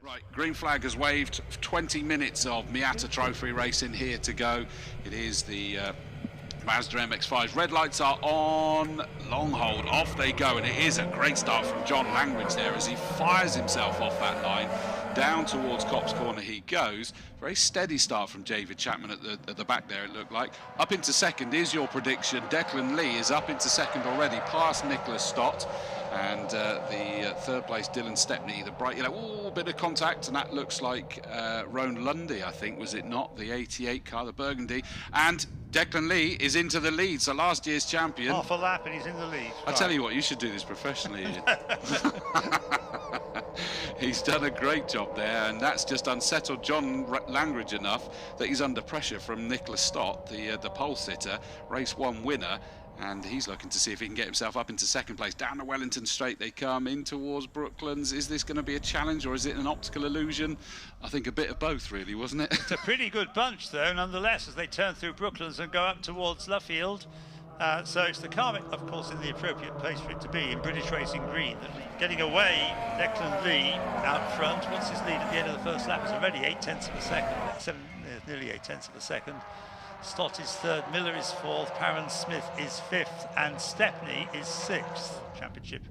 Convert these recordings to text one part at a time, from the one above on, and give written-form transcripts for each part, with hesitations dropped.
Right, green flag has waved. 20 minutes of Miata trophy racing here to go. It is the Mazda MX-5. Red lights are on, long hold, off they go, and it is a great start from John Langridge there as he fires himself off that line. Down towards Copse Corner he goes. Very steady start from David Chapman at the back there, it looked like. Up into second is your prediction. Declan Lee is up into second already, past Nicholas Stott. And the third place, Dylan Stepney, the bright yellow, bit of contact, and that looks like Roan Lundy, I think, was it not? The 88 car, the Burgundy. And Declan Lee is into the lead, so last year's champion. Half a lap and he's in the lead. I tell you what, you should do this professionally. He's done a great job there, and that's just unsettled John Langridge enough that he's under pressure from Nicholas Stott, the pole sitter, race one winner. And he's looking to see if he can get himself up into second place. Down the Wellington Straight they come in towards Brooklands. Is this going to be a challenge or is it an optical illusion? I think a bit of both, really, wasn't it? It's a pretty good bunch, though, nonetheless, as they turn through Brooklands and go up towards Luffield. So it's the car, of course, in the appropriate place for it to be, in British Racing Green. Getting away, Declan Lee out front. What's his lead at the end of the first lap? It's already 8/10 of a second, nearly 8/10 of a second. Stott is third, Miller is fourth, Parrans-Smith is fifth, and Stepney is sixth. Championship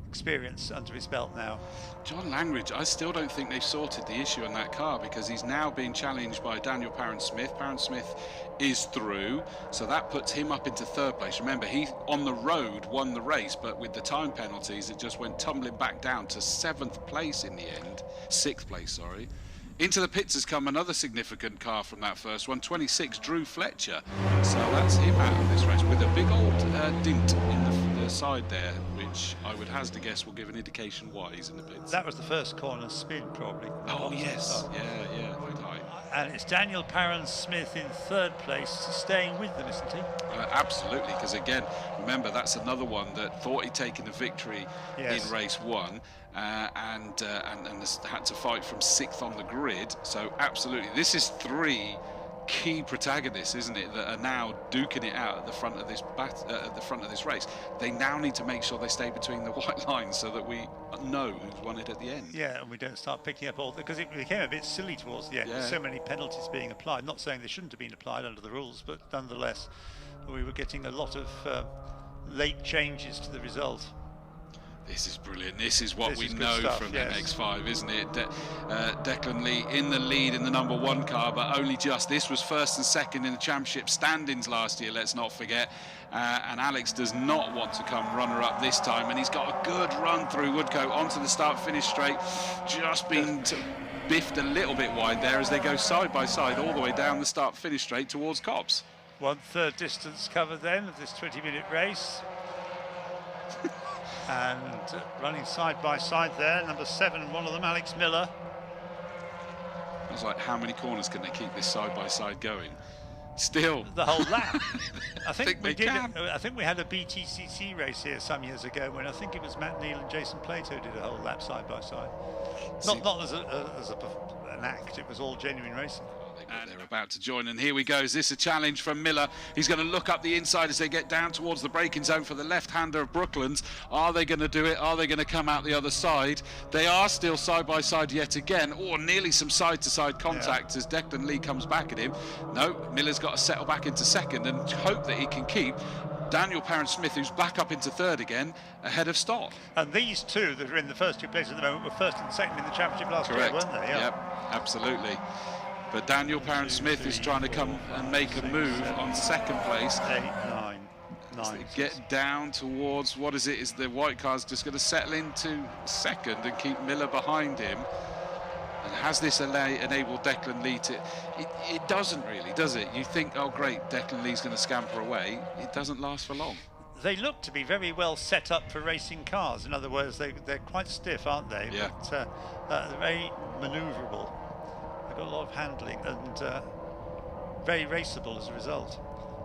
experience under his belt now. John Langridge, I still don't think they've sorted the issue on that car, because he's now being challenged by Daniel Parrans-Smith. Parrans-Smith is through, so that puts him up into third place. Remember, he on the road won the race, but with the time penalties it just went tumbling back down to sixth place, sorry. Into the pits has come another significant car from that first one, 26, Drew Fletcher. So that's him out of this race with a big old dint in the side there, which I would hazard a guess will give an indication why he's in the pits. That was the first corner spin, probably. Oh, yes. Yeah, quite high. And it's Daniel Parrans-Smith in third place, staying with them, isn't he? Absolutely, because again, remember, that's another one that thought he'd taken the victory in race one. And has had to fight from sixth on the grid. So absolutely, this is three key protagonists, isn't it, that are now duking it out at the front of this race. They now need to make sure they stay between the white lines so that we know who's won it at the end. Yeah, and we don't start picking up all, because it became a bit silly towards the end. There's so many penalties being applied. Not saying they shouldn't have been applied under the rules, but nonetheless, we were getting a lot of late changes to the result. This is brilliant. This is what we know from MX-5, isn't it? Declan Lee in the lead in the number one car, but only just. This was first and second in the championship standings last year, let's not forget. And Alex does not want to come runner-up this time, and he's got a good run through Woodcote onto the start-finish straight. Just been biffed a little bit wide there as they go side by side all the way down the start-finish straight towards Copse. 1/3 distance covered then of this 20-minute race. And running side by side there, number 7, one of them, Alex Miller. I was like, how many corners can they keep this side by side going? Still, the whole lap. I think we did. Can. I think we had a BTCC race here some years ago when I think it was Matt Neal and Jason Plato did a whole lap side by side. Not as an act. It was all genuine racing. And they're about to join, and here we go. Is this a challenge from Miller? He's going to look up the inside as they get down towards the braking zone for the left-hander of Brooklands. Are they going to do it? Are they going to come out the other side? They are still side by side yet again. Oh, nearly some side-to-side contact as Declan Lee comes back at him. No, Miller's got to settle back into second and hope that he can keep Daniel Parrans-Smith, who's back up into third again, ahead of Stott. And these two that are in the first two places at the moment were first and second in the championship last year, weren't they? Yeah. Yep, absolutely. But Daniel Parrans-Smith is trying to come and make a move on second place. 8, 9. Get down towards, what is it? Is the white car's just going to settle into second and keep Miller behind him? And has this enabled Declan Lee to... It doesn't really, does it? You think, oh great, Declan Lee's going to scamper away. It doesn't last for long. They look to be very well set up for racing cars. In other words, they're quite stiff, aren't they? Yeah. But they're very manoeuvrable. Got a lot of handling and very raceable as a result.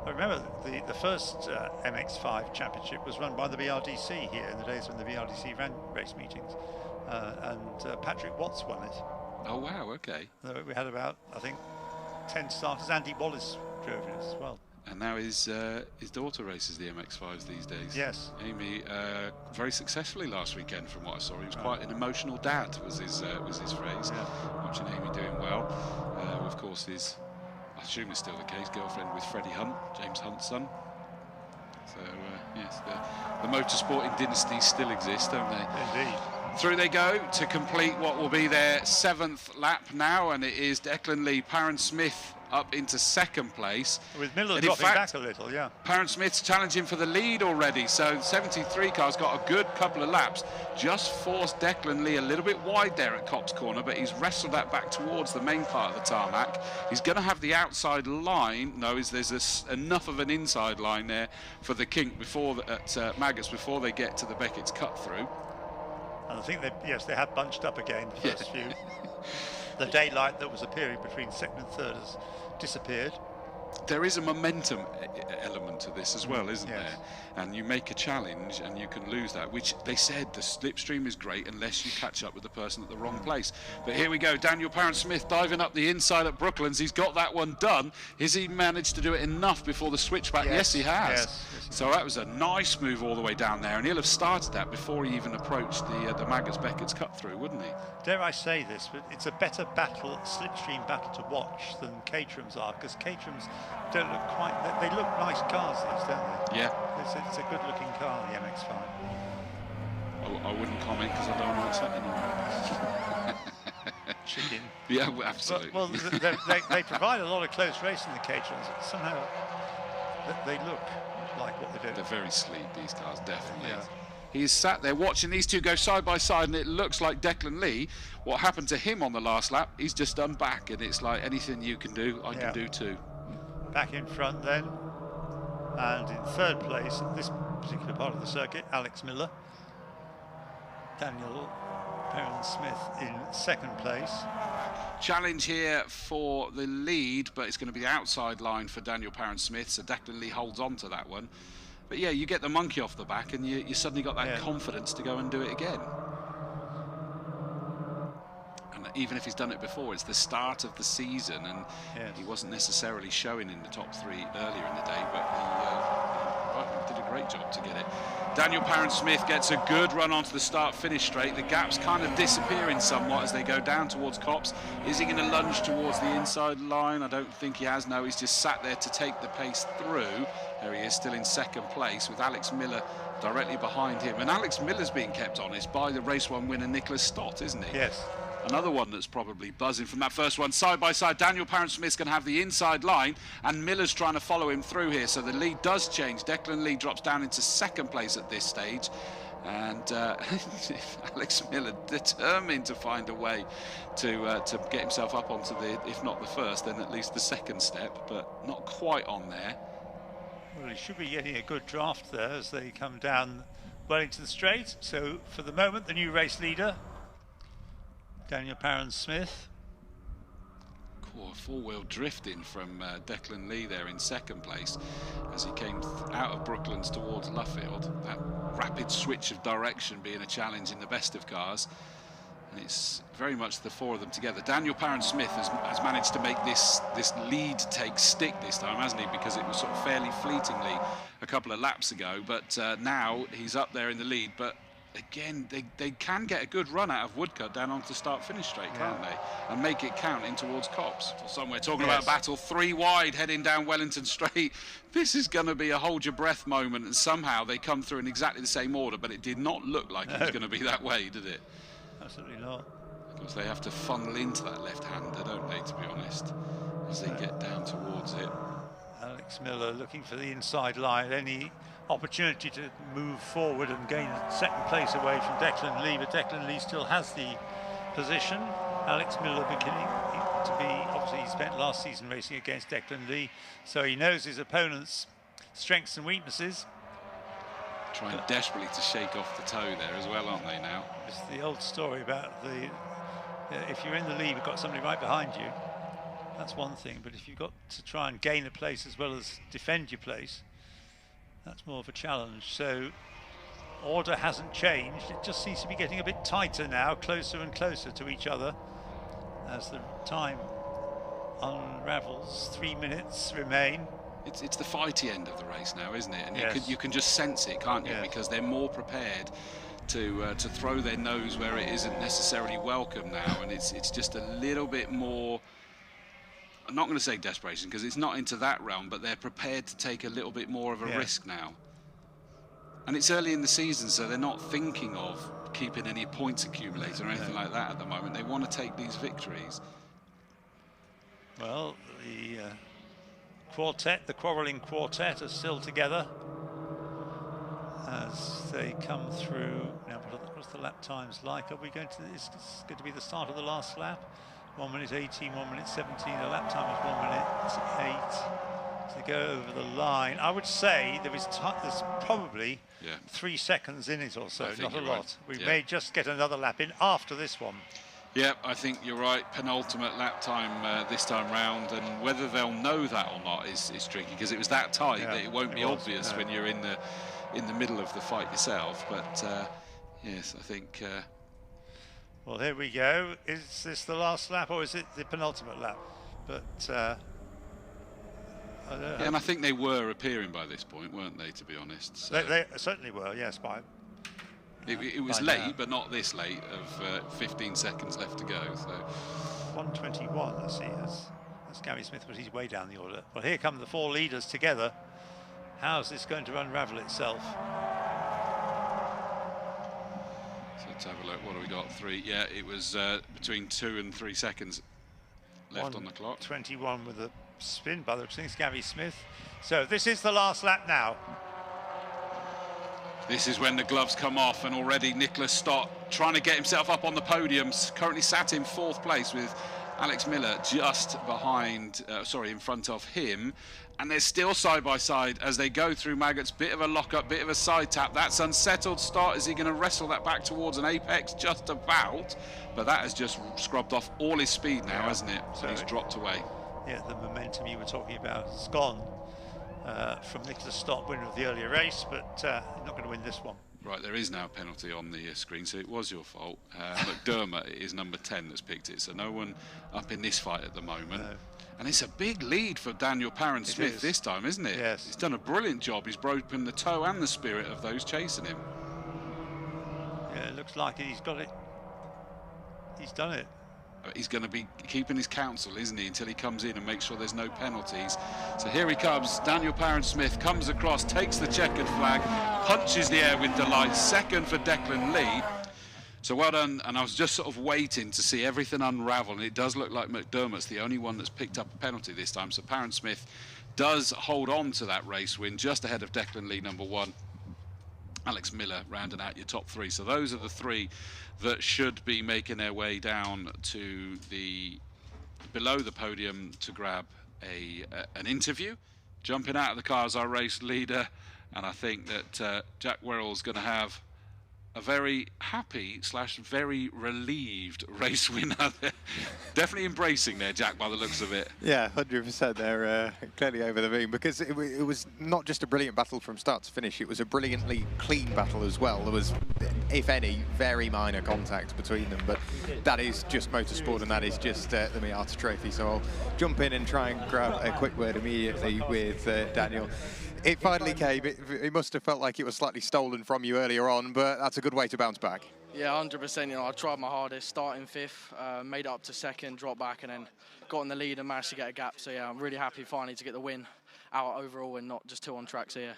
I remember the first MX-5 championship was run by the BRDC here in the days when the BRDC ran race meetings, and Patrick Watts won it. Oh wow, okay. We had about, I think, 10 starters. Andy Wallace drove it as well. And now his daughter races the MX-5s these days. Yes. Amy, very successfully last weekend from what I saw. He was quite an emotional dad, was his phrase. Yeah. Watching Amy doing well. Of course, I assume it's still the case, girlfriend with Freddie Hunt, James Hunt's son. So, yes, the motorsporting dynasties still exist, don't they? Indeed. Through they go to complete what will be their 7th lap now, and it is Declan Lee, Parrans-Smith up into 2nd place. With Miller and dropping in fact, back a little, yeah. Parrans-Smith's challenging for the lead already, so 73 car's got a good couple of laps. Just forced Declan Lee a little bit wide there at Copse Corner, but he's wrestled that back towards the main part of the tarmac. He's going to have the outside line. No, there's enough of an inside line there for the kink at Maggots before they get to the Beckett's cut through. And I think they have bunched up again the first few. The daylight that was appearing between second and third has disappeared. There is a momentum element to this as well, isn't Yes. there? And you make a challenge and you can lose that, which they said the slipstream is great unless you catch up with the person at the wrong place. But here we go, Daniel Parrans-Smith diving up the inside at Brooklands. He's got that one done. Has he managed to do it enough before the switchback? Yes, he has. Yes, so that was a nice move all the way down there, and he'll have started that before he even approached the Maggots Beckett's cut through, wouldn't he? Dare I say this, but it's a better battle, slipstream battle to watch than Caterham's are, because Caterham's don't look quite, they look nice cars, these, don't they? Yeah. It's a good looking car, the MX-5. I wouldn't comment because I don't know what's happening. Chicken. Yeah, absolutely. Well, they provide a lot of close racing, the Caterhams. Somehow they look like what they do. They're very sleek, these cars, definitely. Yeah. He's sat there watching these two go side by side, and it looks like Declan Lee, what happened to him on the last lap, he's just done back, and it's like anything you can do, I can do too. Back in front then, and in 3rd place at this particular part of the circuit, Alex Miller. Daniel Parrans-Smith in 2nd place. Challenge here for the lead, but it's going to be the outside line for Daniel Parrans-Smith, so Declan Lee holds on to that one. But yeah, you get the monkey off the back and you suddenly got that confidence to go and do it again. And even if he's done it before, it's the start of the season, and he wasn't necessarily showing in the top 3 earlier in the day, but he did a great job to get it. Daniel Parrans-Smith gets a good run onto the start-finish straight. The gap's kind of disappearing somewhat as they go down towards Copse. Is he going to lunge towards the inside line? I don't think he has. No, he's just sat there to take the pace through. There he is, still in 2nd place with Alex Miller directly behind him. And Alex Miller's being kept honest by the Race 1 winner Nicholas Stott, isn't he? Yes. Another one that's probably buzzing from that first one. Side by side, Daniel Parrans-Smith's going to have the inside line, and Miller's trying to follow him through here. So the lead does change. Declan Lee drops down into 2nd place at this stage. And Alex Miller determined to find a way to get himself up onto the, if not the first, then at least the 2nd step, but not quite on there. Well, he should be getting a good draft there as they come down Wellington Straight. So for the moment, the new race leader, Daniel Parrans-Smith. Cool, 4-wheel drifting from Declan Lee there in 2nd place as he came out of Brooklands towards Luffield. That rapid switch of direction being a challenge in the best of cars. And it's very much the 4 of them together. Daniel Parrans-Smith has managed to make this lead take stick this time, hasn't he? Because it was sort of fairly fleetingly a couple of laps ago. But now he's up there in the lead. But again, they can get a good run out of Woodcut down onto start-finish straight, can't they? And make it count in towards Copse. Somewhere talking about battle 3 wide heading down Wellington Straight. This is going to be a hold your breath moment, and somehow they come through in exactly the same order, but it did not look like it was going to be that way, did it? Absolutely not. Because they have to funnel into that left-hander, don't they, to be honest, as they get down towards it. Alex Miller looking for the inside line, any opportunity to move forward and gain 2nd place away from Declan Lee, but Declan Lee still has the position. Alex Miller beginning to be, obviously he spent last season racing against Declan Lee, so he knows his opponent's strengths and weaknesses. Trying desperately to shake off the toe there as well, aren't they now? It's the old story about if you're in the lead, you've got somebody right behind you. That's one thing, but if you've got to try and gain a place as well as defend your place, that's more of a challenge. So order hasn't changed. It just seems to be getting a bit tighter now, closer and closer to each other as the time unravels. 3 minutes remain. It's the fighty end of the race now, isn't it? And Yes. you can just sense it, can't you? Yes. Because they're more prepared to throw their nose where it isn't necessarily welcome now, and it's just a little bit more. I'm not going to say desperation because it's not into that realm, but they're prepared to take a little bit more of a risk now. And it's early in the season, so they're not thinking of keeping any points accumulated or anything like that at the moment. They want to take these victories. Well, the quartet, the quarrelling quartet, are still together as they come through. Now, what's the lap times like? Are we going to? It's going to be the start of the last lap. 1 minute 18, 1 minute 17. The lap time is 1 minute 8 to go over the line. I would say there's probably 3 seconds in it or so, not a lot. Right. We may just get another lap in after this one. Yeah, I think you're right. Penultimate lap time this time round, and whether they'll know that or not is tricky, because it was that tight that it won't be obvious when you're in the middle of the fight yourself. But yes, I think. Well, here we go. Is this the last lap, or is it the penultimate lap? But I don't know. Yeah, and I think they were appearing by this point, weren't they? To be honest, so. They certainly were. Yes, It was late, now. But not this late. Of 15 seconds left to go. So 1:21. Let's see. That's Gary Smith, but he's way down the order. Well, here come the 4 leaders together. How's this going to unravel itself? So let's have a look. What do we got? 3. Yeah, it was between 2 and 3 seconds left on the clock. 21 with a spin by the looks of things, Gary Smith. So this is the last lap now. This is when the gloves come off, and already Nicholas Stott trying to get himself up on the podiums. Currently sat in 4th place with Alex Miller just behind, in front of him. And they're still side by side as they go through Maggots. Bit of a lock-up, bit of a side tap. That's unsettled. Stott, is he going to wrestle that back towards an apex? Just about. But that has just scrubbed off all his speed now, hasn't it? So he's dropped away. Yeah, the momentum you were talking about has gone. From Nicholas Stott, winner of the earlier race, but not going to win this one. Right, there is now a penalty on the screen, so it was your fault. McDermott is number 10 that's picked it, so no one up in this fight at the moment. No. And it's a big lead for Daniel Parrans-Smith this time, isn't it? Yes. He's done a brilliant job. He's broken the toe and the spirit of those chasing him. Yeah, it looks like he's got it. He's done it. He's going to be keeping his counsel, isn't he, until he comes in and makes sure there's no penalties. So here he comes. Daniel Parrans-Smith comes across, takes the checkered flag, punches the air with delight. 2nd for Declan Lee. So well done. And I was just sort of waiting to see everything unravel, and it does look like McDermott's the only one that's picked up a penalty this time. So Parrans-Smith does hold on to that race win, just ahead of Declan Lee, number 1. Alex Miller rounding out your top 3. So those are the 3 that should be making their way down to below the podium to grab an interview. Jumping out of the car as our race leader, and I think that Jack Werrell's going to have a very happy / very relieved race winner. Definitely embracing there, Jack, by the looks of it. Yeah, 100%. They're clearly over the moon, because it was not just a brilliant battle from start to finish, it was a brilliantly clean battle as well. There was, if any, very minor contact between them, but that is just motorsport, and that is just the Miata trophy. So I'll jump in and try and grab a quick word immediately with Daniel. It finally came. It must have felt like it was slightly stolen from you earlier on, but that's a good way to bounce back. Yeah, 100%. You know, I tried my hardest, starting 5th, made it up to 2nd, dropped back, and then got in the lead and managed to get a gap. So yeah, I'm really happy finally to get the win out overall and not just 2 on track. So yeah.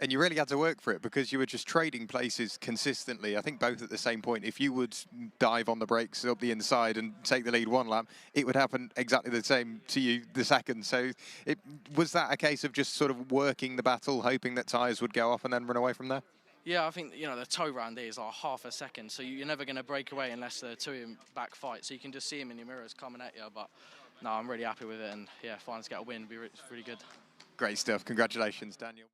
And you really had to work for it, because you were just trading places consistently. I think both at the same point. If you would dive on the brakes up the inside and take the lead 1 lap, it would happen exactly the same to you the 2nd. So was that a case of just sort of working the battle, hoping that tyres would go off and then run away from there? Yeah, I think, you know, the toe round there is like half a second, so you're never going to break away unless the 2 in back fight. So you can just see him in your mirrors coming at you. But no, I'm really happy with it, and yeah, finally to get a win would be really good. Great stuff. Congratulations, Daniel.